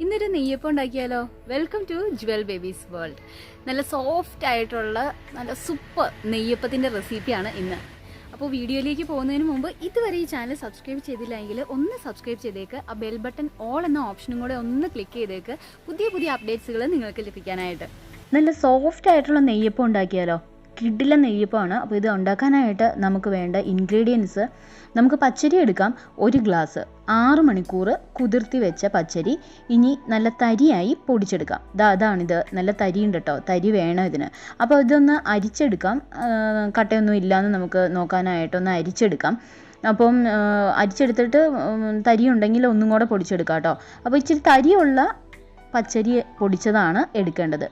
ഇന്നൊരു നെയ്യപ്പം ഉണ്ടാക്കിയാലോ. Welcome to jewel babies world. നല്ല സോഫ്റ്റ് ആയിട്ടുള്ള നല്ല സൂപ്പർ നെയ്യപ്പത്തിൻ്റെ റെസിപ്പിയാണ് ഇന്ന്. അപ്പോൾ വീഡിയോയിലേക്ക് പോകുന്നതിന് മുമ്പ് ഇതുവരെ ഈ ചാനൽ സബ്സ്ക്രൈബ് ചെയ്തില്ലെങ്കിൽ ഒന്ന് സബ്സ്ക്രൈബ് ചെയ്തേക്ക്. ആ ബെൽ ബട്ടൺ ഓൾ എന്ന ഓപ്ഷനും കൂടെ ഒന്ന് ക്ലിക്ക് ചെയ്തേക്ക്, പുതിയ പുതിയ അപ്ഡേറ്റ്സുകൾ നിങ്ങൾക്ക് ലഭിക്കാനായിട്ട്. നല്ല സോഫ്റ്റ് ആയിട്ടുള്ള നെയ്യപ്പം ഉണ്ടാക്കിയാലോ. കിഡിലെ നെയ്യപ്പമാണ്. അപ്പോൾ ഇത് ഉണ്ടാക്കാനായിട്ട് നമുക്ക് വേണ്ട ഇൻഗ്രീഡിയൻസ്, നമുക്ക് പച്ചരി എടുക്കാം 1 ഗ്ലാസ്, 6 മണിക്കൂർ കുതിർത്തി വെച്ച പച്ചരി. ഇനി നല്ല തരിയായി പൊടിച്ചെടുക്കാം. അതാണിത്, നല്ല തരിയുണ്ട് കേട്ടോ, തരി വേണം ഇതിന്. അപ്പോൾ ഇതൊന്ന് അരിച്ചെടുക്കാം. കട്ടയൊന്നും ഇല്ലയെന്ന് നമുക്ക് നോക്കാനായിട്ടൊന്ന് അരിച്ചെടുക്കാം. അപ്പം അരിച്ചെടുത്തിട്ട് തരി ഉണ്ടെങ്കിൽ ഒന്നും കൂടെ പൊടിച്ചെടുക്കാം കേട്ടോ. അപ്പോൾ ഇച്ചിരി തരിയുള്ള പച്ചരി പൊടിച്ചതാണ് എടുക്കേണ്ടത്.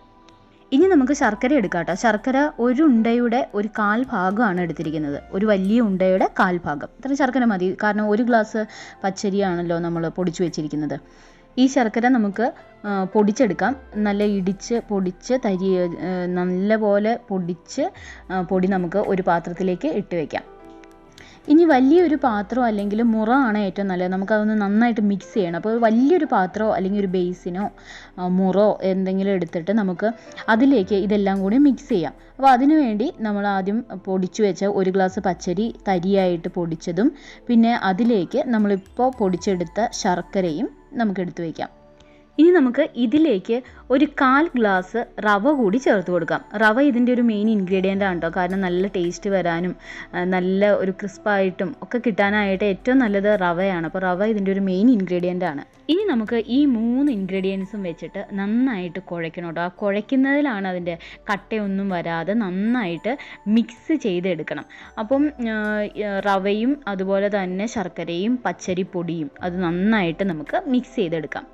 ഇനി നമുക്ക് ശർക്കര എടുക്കാം കേട്ടോ. ശർക്കര ഒരു ഉണ്ടയുടെ 1/4 ഭാഗമാണ് എടുത്തിരിക്കുന്നത്. ഒരു വലിയ ഉണ്ടയുടെ 1/4 ഭാഗം. ഇത്ര ശർക്കര മതി, കാരണം 1 ഗ്ലാസ് പച്ചരിയാണല്ലോ നമ്മൾ പൊടിച്ചു വെച്ചിരിക്കുന്നത്. ഈ ശർക്കര നമുക്ക് പൊടിച്ചെടുക്കാം. നല്ല ഇടിച്ച് പൊടിച്ച് നല്ലപോലെ പൊടി നമുക്ക് ഒരു പാത്രത്തിലേക്ക് ഇട്ട് വയ്ക്കാം. ഇനി വലിയൊരു പാത്രമോ അല്ലെങ്കിൽ മുറ ആണ് ഏറ്റവും നല്ലത്. നമുക്കതൊന്ന് നന്നായിട്ട് മിക്സ് ചെയ്യണം. അപ്പോൾ വലിയൊരു പാത്രമോ അല്ലെങ്കിൽ ഒരു ബേസിനോ മുറോ എന്തെങ്കിലും എടുത്തിട്ട് നമുക്ക് അതിലേക്ക് ഇതെല്ലാം കൂടി മിക്സ് ചെയ്യാം. അപ്പോൾ അതിനു വേണ്ടി നമ്മൾ ആദ്യം പൊടിച്ചു വെച്ച 1 ഗ്ലാസ് പച്ചരി തരിയായിട്ട് പൊടിച്ചതും പിന്നെ അതിലേക്ക് നമ്മളിപ്പോൾ പൊടിച്ചെടുത്ത ശർക്കരയും നമുക്ക് എടുത്തു വയ്ക്കാം. ഇനി നമുക്ക് ഇതിലേക്ക് 1/4 ഗ്ലാസ് റവ കൂടി ചേർത്ത് കൊടുക്കാം. റവ ഇതിൻ്റെ ഒരു മെയിൻ ഇൻഗ്രീഡിയൻ്റ് ആണ് കേട്ടോ. കാരണം നല്ല ടേസ്റ്റ് വരാനും നല്ല ഒരു ക്രിസ്പായിട്ടും ഒക്കെ കിട്ടാനായിട്ട് ഏറ്റവും നല്ലത് റവയാണ്. അപ്പോൾ റവ ഇതിൻ്റെ ഒരു മെയിൻ ഇൻഗ്രീഡിയൻ്റ് ആണ്. ഇനി നമുക്ക് ഈ 3 ഇൻഗ്രീഡിയൻസും വെച്ചിട്ട് നന്നായിട്ട് കുഴയ്ക്കണം കേട്ടോ. ആ കുഴയ്ക്കുന്നതിലാണ് അതിൻ്റെ കട്ടയൊന്നും വരാതെ നന്നായിട്ട് മിക്സ് ചെയ്തെടുക്കണം. അപ്പം റവയും അതുപോലെ തന്നെ ശർക്കരയും പച്ചരിപ്പൊടിയും അത് നന്നായിട്ട് നമുക്ക് മിക്സ് ചെയ്തെടുക്കാം.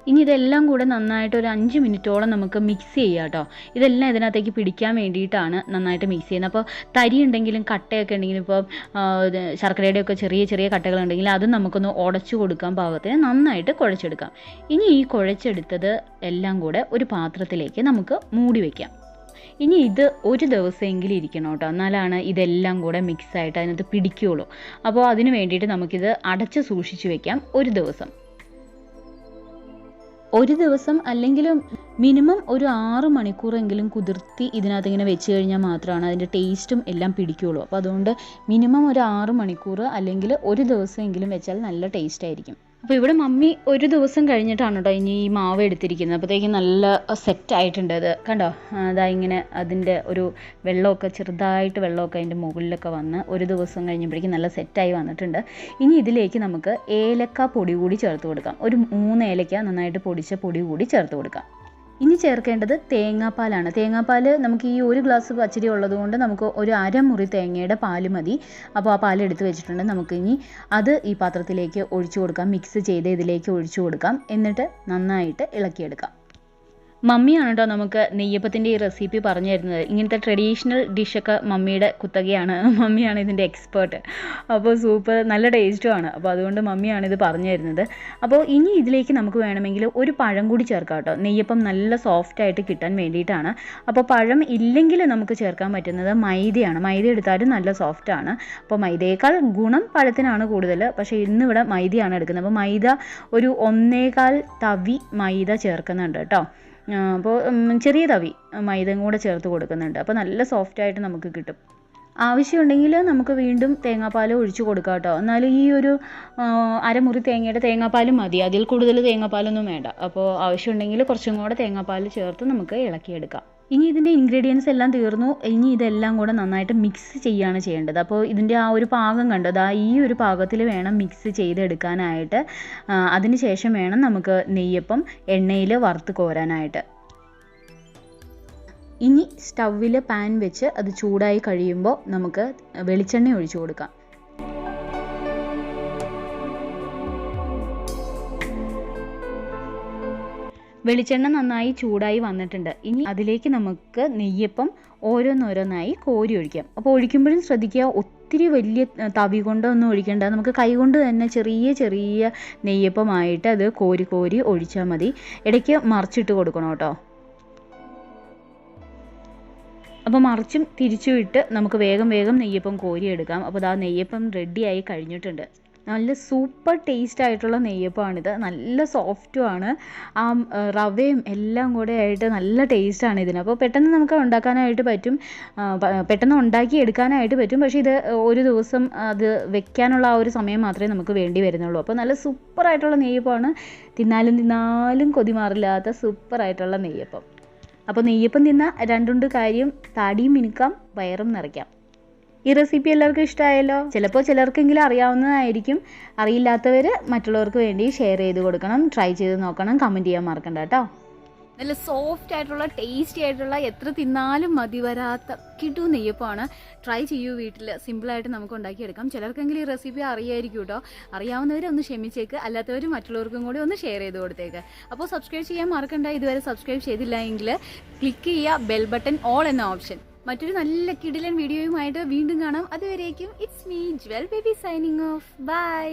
ഇനി ഇതെല്ലാം കൂടെ നന്നായിട്ട് ഒരു 5 മിനിറ്റോളം നമുക്ക് മിക്സ് ചെയ്യാം കേട്ടോ. ഇതെല്ലാം ഇതിനകത്തേക്ക് പിടിക്കാൻ വേണ്ടിയിട്ടാണ് നന്നായിട്ട് മിക്സ് ചെയ്യുന്നത്. അപ്പോൾ തരി ഉണ്ടെങ്കിലും കട്ടയൊക്കെ ഉണ്ടെങ്കിലും ഇപ്പോൾ ശർക്കരയുടെയൊക്കെ ചെറിയ ചെറിയ കട്ടകളുണ്ടെങ്കിൽ അത് നമുക്കൊന്ന് ഉടച്ചു കൊടുക്കാൻ പാകത്തിന് നന്നായിട്ട് കുഴച്ചെടുക്കാം. ഇനി ഈ കുഴച്ചെടുത്തത് എല്ലാം കൂടെ ഒരു പാത്രത്തിലേക്ക് നമുക്ക് മൂടി വയ്ക്കാം. ഇനി ഇത് ഒരു ദിവസമെങ്കിലും ഇരിക്കണം കേട്ടോ, എന്നാലാണ് ഇതെല്ലാം കൂടെ മിക്സായിട്ട് അതിനകത്ത് പിടിക്കുകയുള്ളൂ. അപ്പോൾ അതിന് വേണ്ടിയിട്ട് നമുക്കിത് അടച്ച് സൂക്ഷിച്ച് വയ്ക്കാം ഒരു ദിവസം അല്ലെങ്കിൽ മിനിമം ഒരു 6 മണിക്കൂറെങ്കിലും കുതിർത്തി ഇതിനകത്ത് ഇങ്ങനെ വെച്ച് കഴിഞ്ഞാൽ മാത്രമാണ് അതിൻ്റെ ടേസ്റ്റും എല്ലാം പിടിക്കുകയുള്ളൂ. അപ്പോൾ അതുകൊണ്ട് മിനിമം ഒരു 6 മണിക്കൂർ അല്ലെങ്കിൽ ഒരു ദിവസമെങ്കിലും വെച്ചാൽ നല്ല ടേസ്റ്റ് ആയിരിക്കും. അപ്പോൾ ഇവിടെ മമ്മി ഒരു ദിവസം കഴിഞ്ഞിട്ടാണ് കേട്ടോ ഇനി ഈ മാവ് എടുത്തിരിക്കുന്നത്. അപ്പോഴത്തേക്കും നല്ല സെറ്റായിട്ടുണ്ട്. അത് കണ്ടോ, അതാ ഇങ്ങനെ അതിൻ്റെ ഒരു ചെറുതായിട്ട് വെള്ളമൊക്കെ അതിൻ്റെ മുകളിലൊക്കെ വന്ന് ഒരു ദിവസം കഴിഞ്ഞപ്പോഴേക്കും നല്ല സെറ്റായി വന്നിട്ടുണ്ട്. ഇനി ഇതിലേക്ക് നമുക്ക് ഏലക്ക പൊടി കൂടി ചേർത്ത് കൊടുക്കാം. ഒരു 3 ഏലക്ക നന്നായിട്ട് പൊടിച്ച പൊടി കൂടി ചേർത്ത് കൊടുക്കാം. ഇനി ചേർക്കേണ്ടത് തേങ്ങാപ്പാലാണ്. തേങ്ങാപ്പാൽ നമുക്ക് ഈ 1 ഗ്ലാസ് പച്ചരി ഉള്ളതുകൊണ്ട് നമുക്ക് ഒരു 1/2 മുറി തേങ്ങയുടെ പാല് മതി. അപ്പോൾ ആ പാൽ എടുത്ത് വെച്ചിട്ടുണ്ട്. നമുക്ക് ഇനി അത് ഈ പാത്രത്തിലേക്ക് ഒഴിച്ചു കൊടുക്കാം. മിക്സ് ചെയ്ത് ഇതിലേക്ക് ഒഴിച്ചു കൊടുക്കാം. എന്നിട്ട് നന്നായിട്ട് ഇളക്കിയെടുക്കാം. മമ്മിയാണ് കേട്ടോ നമുക്ക് നെയ്യപ്പത്തിൻ്റെ ഈ റെസിപ്പി പറഞ്ഞു തരുന്നത്. ഇങ്ങനത്തെ ട്രഡീഷണൽ ഡിഷൊക്കെ മമ്മിയുടെ കുത്തകയാണ്. മമ്മിയാണ് ഇതിൻ്റെ എക്സ്പേർട്ട്. അപ്പോൾ സൂപ്പർ നല്ല ടേസ്റ്റുമാണ്. അപ്പോൾ അതുകൊണ്ട് മമ്മിയാണ് ഇത് പറഞ്ഞു തരുന്നത്. അപ്പോൾ ഇനി ഇതിലേക്ക് നമുക്ക് വേണമെങ്കിൽ ഒരു പഴം കൂടി ചേർക്കാം കേട്ടോ. നെയ്യപ്പം നല്ല സോഫ്റ്റായിട്ട് കിട്ടാൻ വേണ്ടിയിട്ടാണ്. അപ്പോൾ പഴം ഇല്ലെങ്കിൽ നമുക്ക് ചേർക്കാൻ പറ്റുന്നത് മൈദയാണ്. മൈദ എടുത്താലും നല്ല സോഫ്റ്റാണ്. അപ്പോൾ മൈദയേക്കാൾ ഗുണം പഴത്തിനാണ് കൂടുതൽ. പക്ഷേ ഇന്നിവിടെ മൈദയാണ് എടുക്കുന്നത്. അപ്പോൾ മൈദ ഒരു 1.25 തവി മൈദ ചേർക്കുന്നുണ്ട് കേട്ടോ. അപ്പോൾ ചെറിയ തവി മൈദയും കൂടെ ചേർത്ത് കൊടുക്കുന്നുണ്ട്. അപ്പോൾ നല്ല സോഫ്റ്റായിട്ട് നമുക്ക് കിട്ടും. ആവശ്യമുണ്ടെങ്കിൽ നമുക്ക് വീണ്ടും തേങ്ങാപ്പാൽ ഒഴിച്ചു കൊടുക്കാം കേട്ടോ. എന്നാലും ഈ ഒരു 1/2 മുറി തേങ്ങയുടെ തേങ്ങാപ്പാലും മതി, അതിൽ കൂടുതൽ തേങ്ങാപ്പാലൊന്നും വേണ്ട. അപ്പോൾ ആവശ്യമുണ്ടെങ്കിൽ കുറച്ചും കൂടെ തേങ്ങാപ്പാൽ ചേർത്ത് നമുക്ക് ഇളക്കിയെടുക്കാം. ഇനി ഇതിൻ്റെ ഇൻഗ്രീഡിയൻസ് എല്ലാം തീർന്നു. ഇനി ഇതെല്ലാം കൂടെ നന്നായിട്ട് മിക്സ് ചെയ്യുകയാണ് ചെയ്യേണ്ടത്. അപ്പോൾ ഇതിൻ്റെ ആ ഒരു പാകം കണ്ടത്, ഈ ഒരു പാകത്തിൽ വേണം മിക്സ് ചെയ്തെടുക്കാനായിട്ട്. അതിന് ശേഷം വേണം നമുക്ക് നെയ്യപ്പം എണ്ണയിൽ വറുത്ത് കോരാനായിട്ട്. ഇനി സ്റ്റൗവിൽ പാൻ വെച്ച് അത് ചൂടായി കഴിയുമ്പോൾ നമുക്ക് വെളിച്ചെണ്ണ ഒഴിച്ചു കൊടുക്കാം. വെളിച്ചെണ്ണ നന്നായി ചൂടായി വന്നിട്ടുണ്ട്. ഇനി അതിലേക്ക് നമുക്ക് നെയ്യപ്പം ഓരോന്നോരോന്നായി കോരി ഒഴിക്കാം. അപ്പോൾ ഒഴിക്കുമ്പോഴും ശ്രദ്ധിക്കുക, ഒത്തിരി വലിയ തവി കൊണ്ടൊന്നും ഒഴിക്കേണ്ട. നമുക്ക് കൈകൊണ്ട് തന്നെ ചെറിയ ചെറിയ നെയ്യപ്പമായിട്ട് അത് കോരി കോരി ഒഴിച്ചാൽ മതി. ഇടയ്ക്ക് മറിച്ചിട്ട് കൊടുക്കണം കേട്ടോ. അപ്പോൾ മറിച്ചും തിരിച്ചും ഇട്ട് നമുക്ക് വേഗം നെയ്യപ്പം കോരിയെടുക്കാം. അപ്പോൾ നെയ്യപ്പം റെഡിയായി കഴിഞ്ഞിട്ടുണ്ട്. നല്ല സൂപ്പർ ടേസ്റ്റ് ആയിട്ടുള്ള നെയ്യപ്പമാണിത്. നല്ല സോഫ്റ്റുമാണ്. ആ റവയും എല്ലാം കൂടെ ആയിട്ട് നല്ല ടേസ്റ്റാണ് ഇതിന്. അപ്പോൾ പെട്ടെന്ന് നമുക്ക് ഉണ്ടാക്കാനായിട്ട് പറ്റും, പെട്ടെന്ന് ഉണ്ടാക്കി എടുക്കാനായിട്ട് പറ്റും. പക്ഷേ ഇത് ഒരു ദിവസം അത് വെക്കാനുള്ള ആ ഒരു സമയം മാത്രമേ നമുക്ക് വേണ്ടി വരുന്നുള്ളൂ. അപ്പോൾ നല്ല സൂപ്പറായിട്ടുള്ള നെയ്യപ്പമാണ്. തിന്നാലും കൊതി മാറില്ലാത്ത സൂപ്പറായിട്ടുള്ള നെയ്യപ്പം. അപ്പോൾ നെയ്യപ്പം തിന്ന രണ്ടുണ്ട് കാര്യം, താടിയും മിനുക്കാം, വയറും നിറയ്ക്കാം. ഈ റെസിപ്പി എല്ലാവർക്കും ഇഷ്ടമായല്ലോ. ചിലപ്പോൾ ചിലർക്കെങ്കിലും അറിയാവുന്നതായിരിക്കും. അറിയില്ലാത്തവർ മറ്റുള്ളവർക്ക് വേണ്ടി ഷെയർ ചെയ്ത് കൊടുക്കണം. ട്രൈ ചെയ്ത് നോക്കണം. കമൻറ്റ് ചെയ്യാൻ മറക്കണ്ട കേട്ടോ. നല്ല സോഫ്റ്റ് ആയിട്ടുള്ള ടേസ്റ്റി ആയിട്ടുള്ള എത്ര തിന്നാലും മതി വരാത്ത കിടു നെയ്യപ്പമാണ്. ട്രൈ ചെയ്യൂ വീട്ടിൽ. സിമ്പിളായിട്ട് നമുക്ക് ഉണ്ടാക്കിയെടുക്കാം. ചിലർക്കെങ്കിലും ഈ റെസിപ്പി അറിയായിരിക്കും കേട്ടോ. അറിയാവുന്നവർ ഒന്ന് ക്ഷമിച്ചേക്ക്, അല്ലാത്തവർ മറ്റുള്ളവർക്കും കൂടി ഒന്ന് ഷെയർ ചെയ്ത് കൊടുത്തേക്ക്. അപ്പോൾ സബ്സ്ക്രൈബ് ചെയ്യാൻ മറക്കണ്ട. ഇതുവരെ സബ്സ്ക്രൈബ് ചെയ്തില്ല എങ്കിൽ ക്ലിക്ക് ചെയ്യുക ബെൽ ബട്ടൺ ഓൾ എന്ന ഓപ്ഷൻ. മറ്റൊരു നല്ല കിടിലൻ വീഡിയോയുമായിട്ട് വീണ്ടും കാണാം. അതുവരേക്കും it's me Jewel Baby signing off. By.